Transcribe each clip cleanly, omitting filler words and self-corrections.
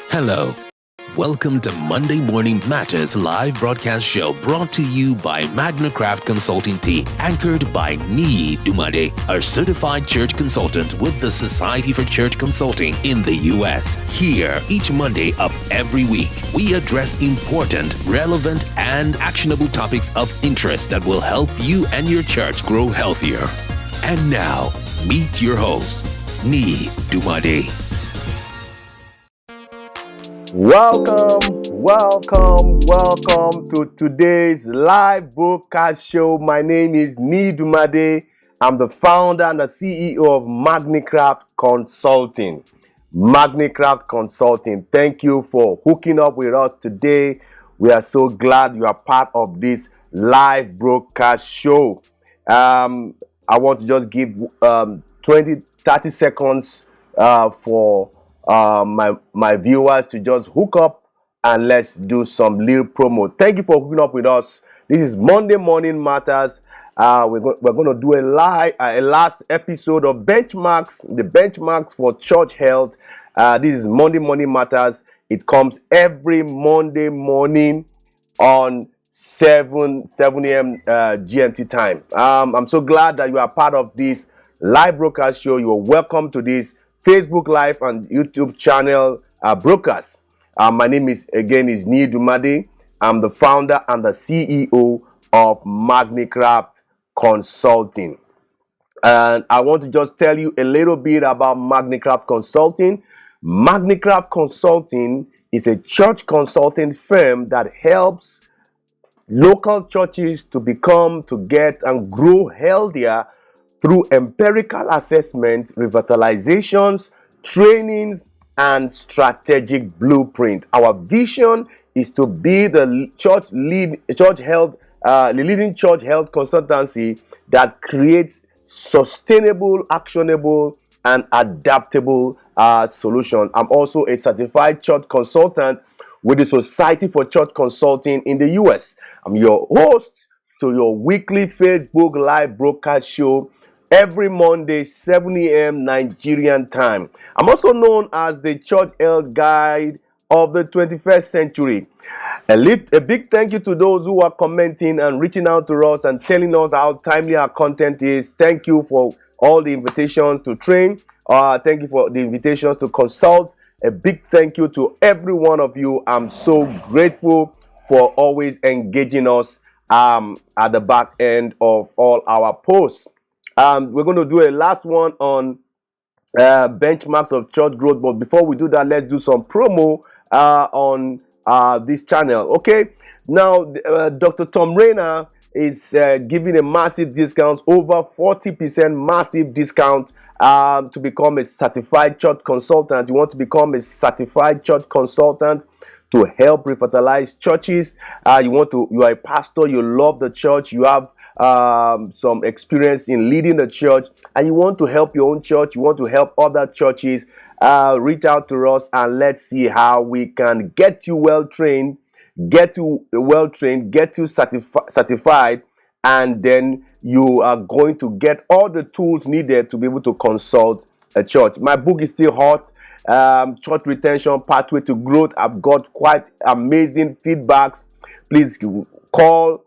Hello. Welcome to Monday Morning Matters live broadcast show brought to you by Magnicraft Consulting Team, anchored by Niyi Dunmade, a certified church consultant with the Society for Church Consulting in the U.S. Here, each Monday of every week, we address important, relevant, and actionable topics of interest that will help you and your church grow healthier. And now, meet your host, Niyi Dunmade. Welcome to today's live broadcast show. My name is Niyi Dunmade. I'm the founder and the CEO of Magnicraft Consulting. Magnicraft Consulting. Thank you for hooking up with us today. We are so glad you are part of this live broadcast show. I want to just give 30 seconds for my viewers to just hook up and let's do some little promo. Thank you for hooking up with us. This is Monday Morning Matters. We're going to do a last episode of benchmarks, the benchmarks for church health. This is Monday Morning Matters. It comes every Monday morning on 7 a.m. GMT time. I'm so glad that you are part of this live broadcast show. You are welcome to this Facebook Live and YouTube channel broadcast. My name is Niyi Dunmade. I'm the founder and the CEO of Magnicraft Consulting. And I want to just tell you a little bit about Magnicraft Consulting. Magnicraft Consulting is a church consulting firm that helps local churches to get and grow healthier through empirical assessments, revitalizations, trainings, and strategic blueprint. Our vision is to be the leading church health consultancy that creates sustainable, actionable, and adaptable solutions. I'm also a certified church consultant with the Society for Church Consulting in the US. I'm your host to your weekly Facebook live broadcast show every Monday, 7 a.m. Nigerian time. I'm also known as the Church Health Guide of the 21st century. A big thank you to those who are commenting and reaching out to us and telling us how timely our content is. Thank you for all the invitations to train. Thank you for the invitations to consult. A big thank you to every one of you. I'm so grateful for always engaging us at the back end of all our posts. We're going to do a last one on benchmarks of church growth. But before we do that, let's do some promo on this channel. Okay. Now, Dr. Tom Rayner is giving a massive discount, over 40% massive discount to become a certified church consultant. You want to become a certified church consultant to help revitalize churches. You are a pastor, you love the church, you have some experience in leading the church, and you want to help your own church, you want to help other churches. Reach out to us and let's see how we can get you well trained, get you certified, and then you are going to get all the tools needed to be able to consult a church. My book is still hot. Church Retention, Pathway to Growth. I've got quite amazing feedbacks. Please call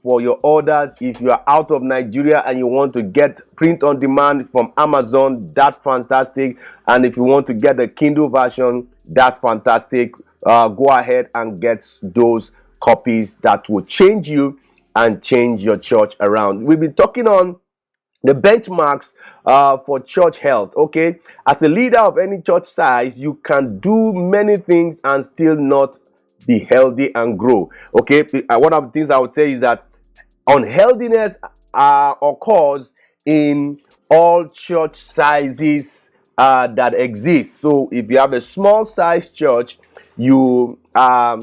for your orders. If you are out of Nigeria and you want to get print on demand from Amazon, that's fantastic. And if you want to get the Kindle version, that's fantastic. Go ahead and get those copies that will change you and change your church around. We've been talking on the benchmarks for church health. Okay, as a leader of any church size, you can do many things and still not be healthy and grow. Okay, one of the things I would say is that unhealthiness occurs in all church sizes that exist. So if you have a small size church, you are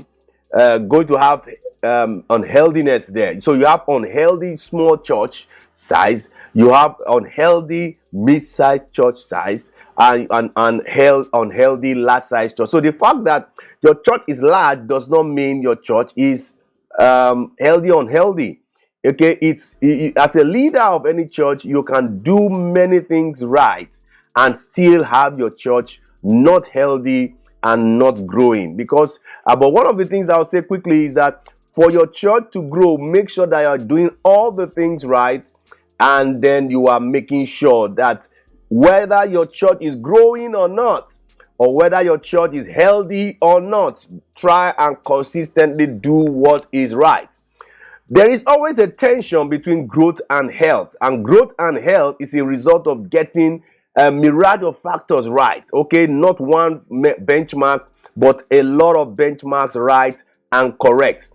going to have unhealthiness there. So you have unhealthy small church size, you have unhealthy mid-sized church size, and unhealthy large-sized church. So the fact that your church is large does not mean your church is healthy or unhealthy. Okay, as a leader of any church, you can do many things right and still have your church not healthy, and not growing. Because but one of the things I'll say quickly is that for your church to grow, make sure that you are doing all the things right, and then you are making sure that whether your church is growing or not, or whether your church is healthy or not, try and consistently do what is right. There is always a tension between growth and health, and growth and health is a result of getting a myriad of factors right. Okay, not one benchmark, but a lot of benchmarks right and correct.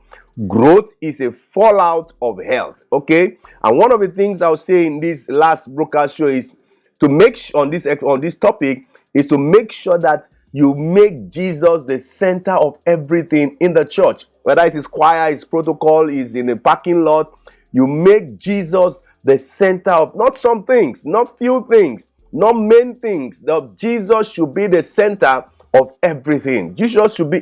Growth is a fallout of health. Okay, and one of the things I'll say in this last broadcast show is to make sure on this topic is to make sure that you make Jesus the center of everything in the church. Whether it is choir, is protocol, is in a parking lot, you make Jesus the center of not some things, not few things, not main things. Jesus should be the center of everything. Jesus should be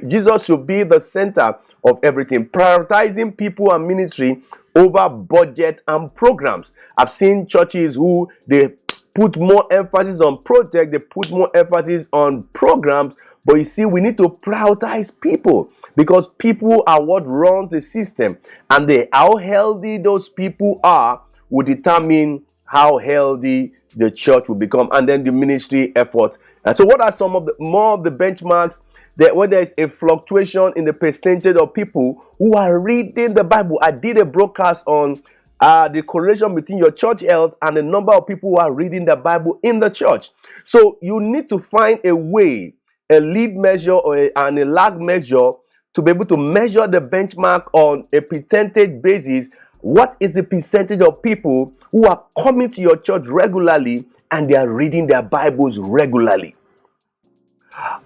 the center of everything. Prioritizing people and ministry over budget and programs. I've seen churches who they put more emphasis on project, they put more emphasis on programs, but you see, we need to prioritize people, because people are what runs the system, and how healthy those people are will determine how healthy the church will become, and then the ministry effort. And so what are some of the more of the benchmarks that when there is a fluctuation in the percentage of people who are reading the Bible? I did a broadcast on the correlation between your church health and the number of people who are reading the Bible in the church. So you need to find a way, a lead measure and a lag measure, to be able to measure the benchmark on a percentage basis. What is the percentage of people who are coming to your church regularly and they are reading their Bibles regularly?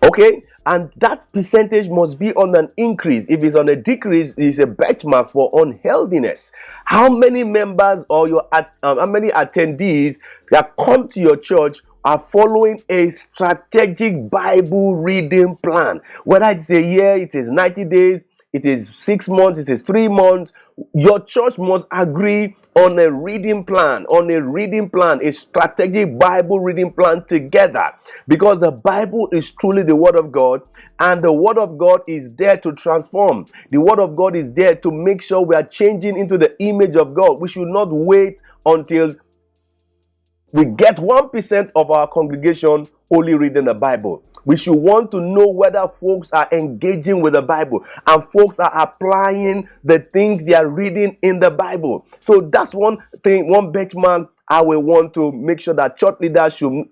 Okay, and that percentage must be on an increase. If it's on a decrease, it's a benchmark for unhealthiness. How many members or how many attendees that come to your church are following a strategic Bible reading plan? Whether it's a year, it is 90 days, it is 6 months, it is 3 months. Your church must agree on a reading plan, a strategic Bible reading plan together, because the Bible is truly the Word of God, and the Word of God is there to transform. The Word of God is there to make sure we are changing into the image of God. We should not wait until we get 1% of our congregation only reading the Bible. We should want to know whether folks are engaging with the Bible and folks are applying the things they are reading in the Bible. So that's one thing, one benchmark I will want to make sure that church leaders should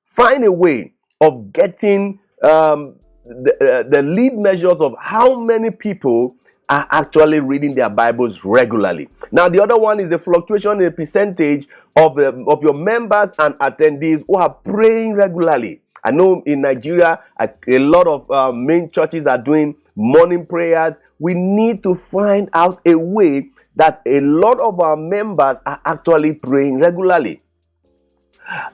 find a way of getting the lead measures of how many people are actually reading their Bibles regularly. Now, the other one is the fluctuation in the percentage of your members and attendees who are praying regularly. I know in Nigeria, a lot of main churches are doing morning prayers. We need to find out a way that a lot of our members are actually praying regularly.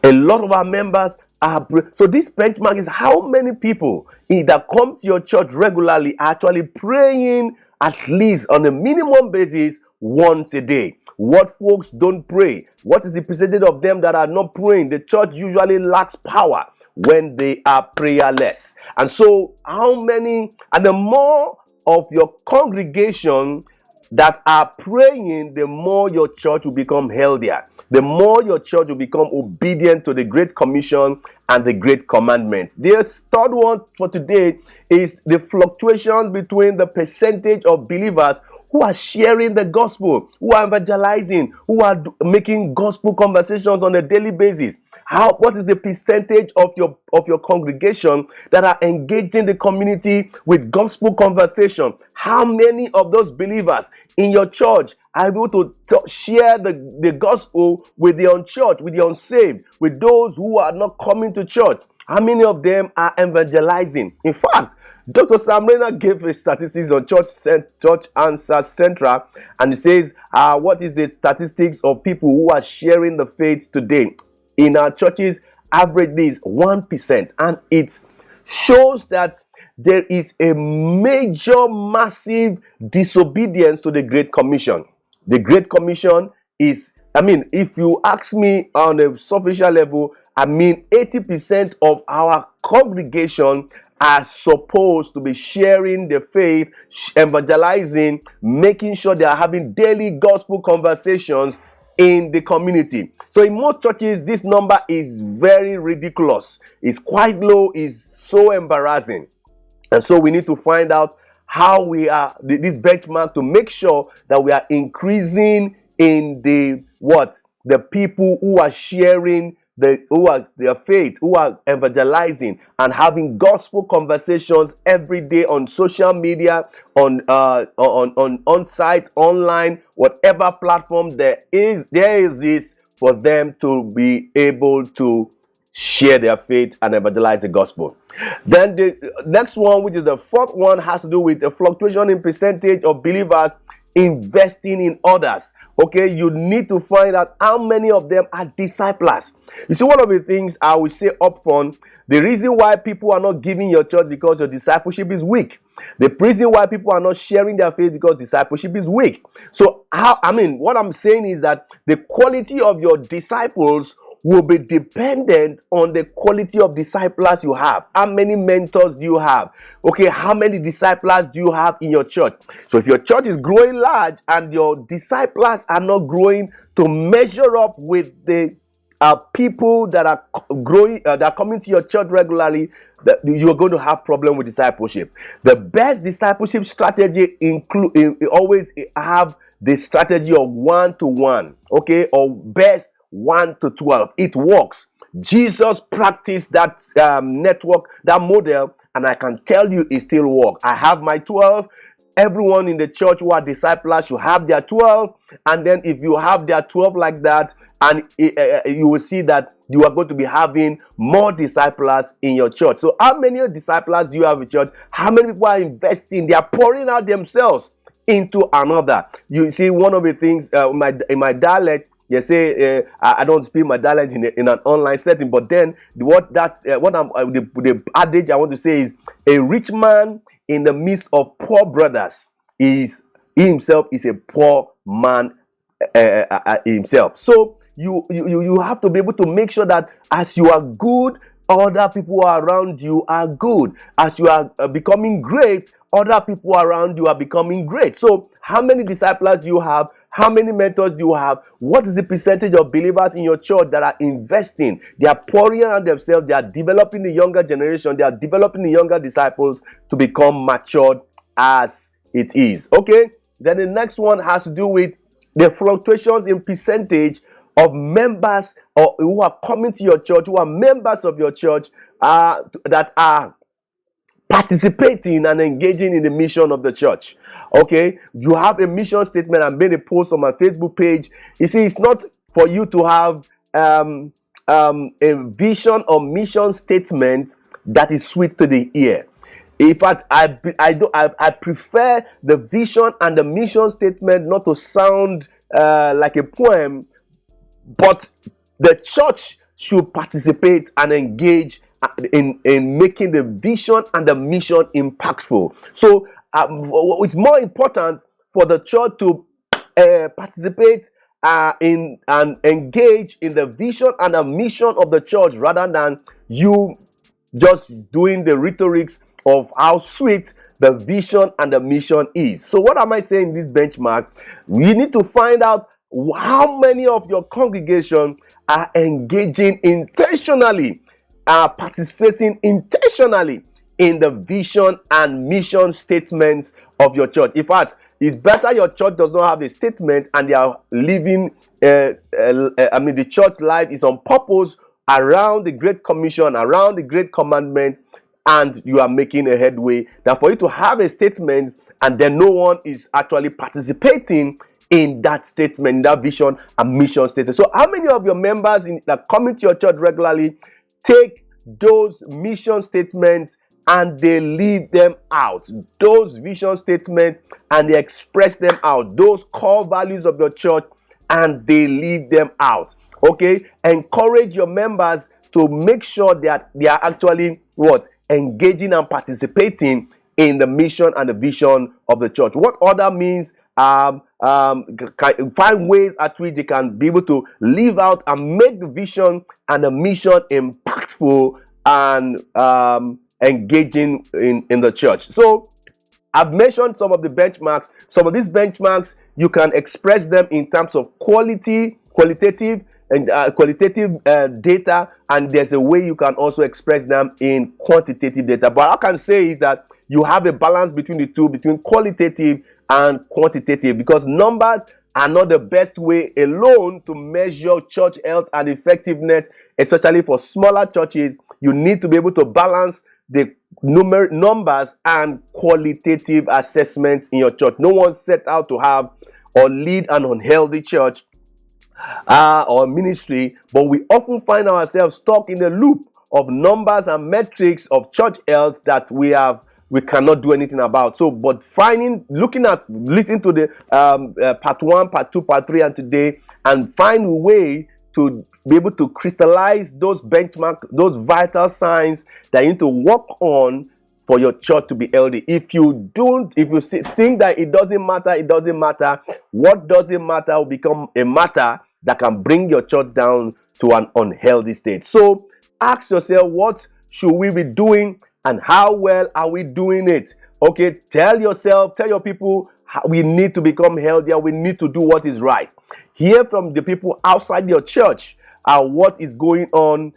A lot of our members are so this benchmark is how many people that come to your church regularly are actually praying at least on a minimum basis once a day. What folks don't pray? What is the percentage of them that are not praying? The church usually lacks power when they are prayerless. And so how many, and the more of your congregation that are praying, the more your church will become healthier. The more your church will become obedient to the Great Commission and the Great Commandment. The third one for today is the fluctuations between the percentage of believers who are sharing the gospel, who are evangelizing, who are making gospel conversations on a daily basis. What is the percentage of your congregation that are engaging the community with gospel conversation? How many of those believers in your church are able to share the gospel with the unchurched, with the unsaved, with those who are not coming to church? How many of them are evangelizing? In fact, Dr. Sam Rainer gave a statistics on Church Answers Central, and he says, what is the statistics of people who are sharing the faith today? In our churches, averagely is 1%, and it shows that there is a major, massive disobedience to the Great Commission. The Great Commission is, if you ask me on a superficial level, 80% of our congregation are supposed to be sharing the faith, evangelizing, making sure they are having daily gospel conversations in the community. So in most churches, this number is very ridiculous. It's quite low, it's so embarrassing. And so we need to find out how we are, this benchmark, to make sure that we are increasing in the people who are sharing who are their faith, who are evangelizing and having gospel conversations every day on social media, on site, online, whatever platform there is this for them to be able to share their faith and evangelize the gospel. Then the next one, which is the fourth one, has to do with the fluctuation in percentage of believers investing in others. Okay, you need to find out how many of them are disciples. You see, one of the things I will say up front, the reason why people are not giving your church because your discipleship is weak. The reason why people are not sharing their faith because discipleship is weak. So what I'm saying is that the quality of your disciples will be dependent on the quality of disciples you have. How many mentors do you have? Okay, how many disciples do you have in your church? So if your church is growing large and your disciples are not growing to measure up with the people that are growing, that are coming to your church regularly, that you're going to have problem with discipleship. The best discipleship strategy always have the strategy of 1-to-1, okay, or best 1-to-12. It works. Jesus practiced that network, that model, and I can tell you it still works. I have my 12. Everyone in the church who are disciples should have their 12, and then if you have their 12 like that, and you will see that you are going to be having more disciples in your church. So how many disciples do you have in church? How many people are investing? They are pouring out themselves into another. You see, one of the things in my dialect, they say I don't speak my dialect in an online setting, but then the adage I want to say is, a rich man in the midst of poor brothers he himself is a poor man himself. So you have to be able to make sure that as you are good, other people around you are good. As you are becoming great, other people around you are becoming great. So how many disciples do you have? How many mentors do you have? What is the percentage of believers in your church that are investing? They are pouring on themselves. They are developing the younger generation. They are developing the younger disciples to become matured as it is. Okay? Then the next one has to do with the fluctuations in percentage of members who are coming to your church, who are members of your church, that are participating and engaging in the mission of the church. Okay, you have a mission statement. I made a post on my Facebook page. You see, it's not for you to have a vision or mission statement that is sweet to the ear. In fact, I prefer the vision and the mission statement not to sound like a poem, but the church should participate and engage in making the vision and the mission impactful. So it's more important for the church to participate in and engage in the vision and the mission of the church, rather than you just doing the rhetorics of how sweet the vision and the mission is. So what am I saying in this benchmark? We need to find out how many of your congregation are engaging intentionally, are participating intentionally in the vision and mission statements of your church. In fact, it's better your church does not have a statement and they are living, the church life is on purpose around the Great Commission, around the Great Commandment, and you are making a headway. Now, for you to have a statement and then no one is actually participating in that statement, in that vision and mission statement. So how many of your members that come into your church regularly take those mission statements and they leave them out? Those vision statements, and they express them out. Those core values of your church, and they leave them out. Okay? Encourage your members to make sure that they are actually engaging and participating in the mission and the vision of the church. What other means find ways at which they can be able to live out and make the vision and the mission impactful and engaging in the church. So I've mentioned some of the benchmarks. Some of these benchmarks, you can express them in terms of qualitative data, and there's a way you can also express them in quantitative data. But I can say is that you have a balance between the two, between qualitative and quantitative, because numbers are not the best way alone to measure church health and effectiveness, especially for smaller churches. You need to be able to balance the numbers and qualitative assessments in your church. No one set out to have or lead an unhealthy church or ministry, but we often find ourselves stuck in a loop of numbers and metrics of church health that we cannot do anything about. So, but listening to the part 1, part 2, part 3, and today, and find a way to be able to crystallize those benchmarks, those vital signs that you need to work on for your church to be healthy. If you think that it doesn't matter, what doesn't matter will become a matter that can bring your church down to an unhealthy state. So ask yourself, what should we be doing and how well are we doing it? Okay, tell your people, we need to become healthier. We need to do what is right. Hear from the people outside your church what is going on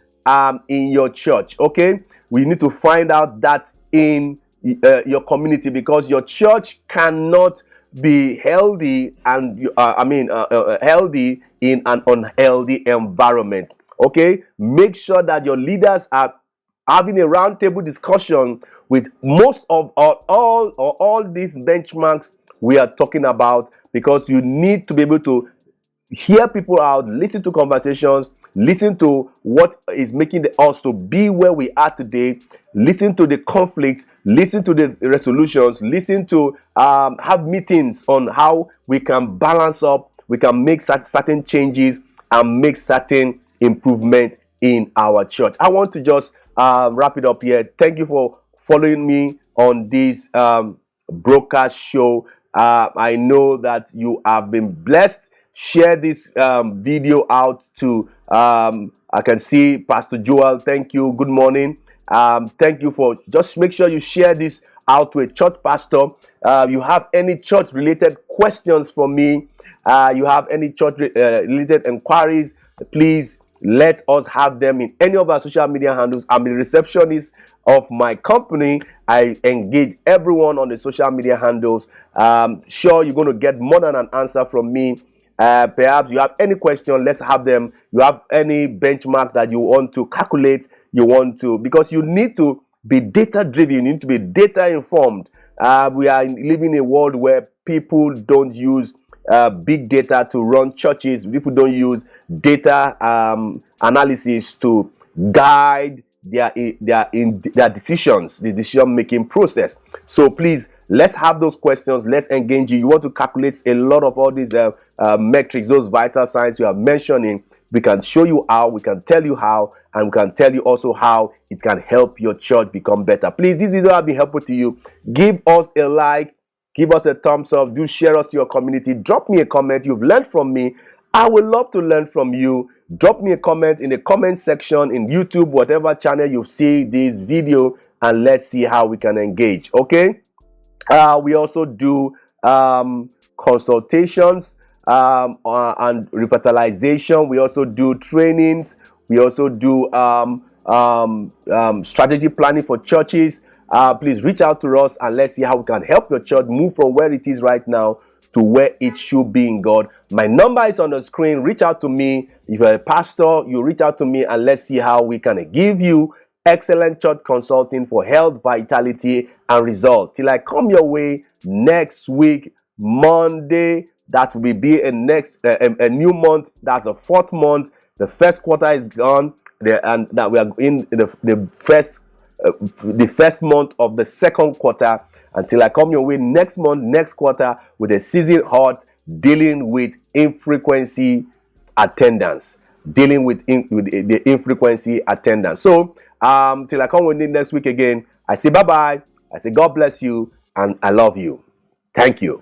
in your church. Okay, we need to find out that in your community, because your church cannot be healthy and healthy in an unhealthy environment. Okay, make sure that your leaders are having a roundtable discussion with most of all these benchmarks we are talking about, because you need to be able to hear people out, listen to conversations, listen to what is making us to be where we are today, listen to the conflict, listen to the resolutions, listen to have meetings on how we can balance up, we can make certain changes and make certain improvement in our church. I want to just wrap it up here. Thank you for following me on this broadcast show. I know that you have been blessed. Share this video out to, I can see Pastor Joel. Thank you. Good morning. Thank you for, just make sure you share this out to a church pastor. You have any church related questions for me, you have any church related inquiries, please let us have them in any of our social media handles. I'm the receptionist of my company. I engage everyone on the social media handles. Sure, you're going to get more than an answer from me. Perhaps you have any question, let's have them. You have any benchmark that you want to calculate, because you need to be data driven, you need to be data informed. We are living in a world where people don't use big data to run churches. People don't use data analysis to guide their decisions, the decision making process. So please, let's have those questions. Let's engage you. You want to calculate a lot of all these metrics, those vital signs you are mentioning. We can show you how, we can tell you how, and we can tell you also how it can help your church become better. Please, this video has been helpful to you. Give us a like, give us a thumbs up, do share us to your community, drop me a comment. You've learned from me. I would love to learn from you. Drop me a comment in the comment section in YouTube, whatever channel you see this video, and let's see how we can engage. Okay. We also do consultations and revitalization. We also do trainings. We also do strategy planning for churches. Please reach out to us and let's see how we can help your church move from where it is right now to where it should be in God. My number is on the screen. Reach out to me. If you're a pastor, you reach out to me and let's see how we can give you excellent church consulting for health, vitality, and result. Till I come your way next week, Monday. That will be a new month. That's the 4th month. The first quarter is gone, and that we are in the first month of the 2nd quarter. Until I come your way next month, next quarter, with a season hot, dealing with infrequency attendance. Dealing with the infrequency attendance. So, till I come with you next week again, I say bye-bye. I say God bless you, and I love you. Thank you.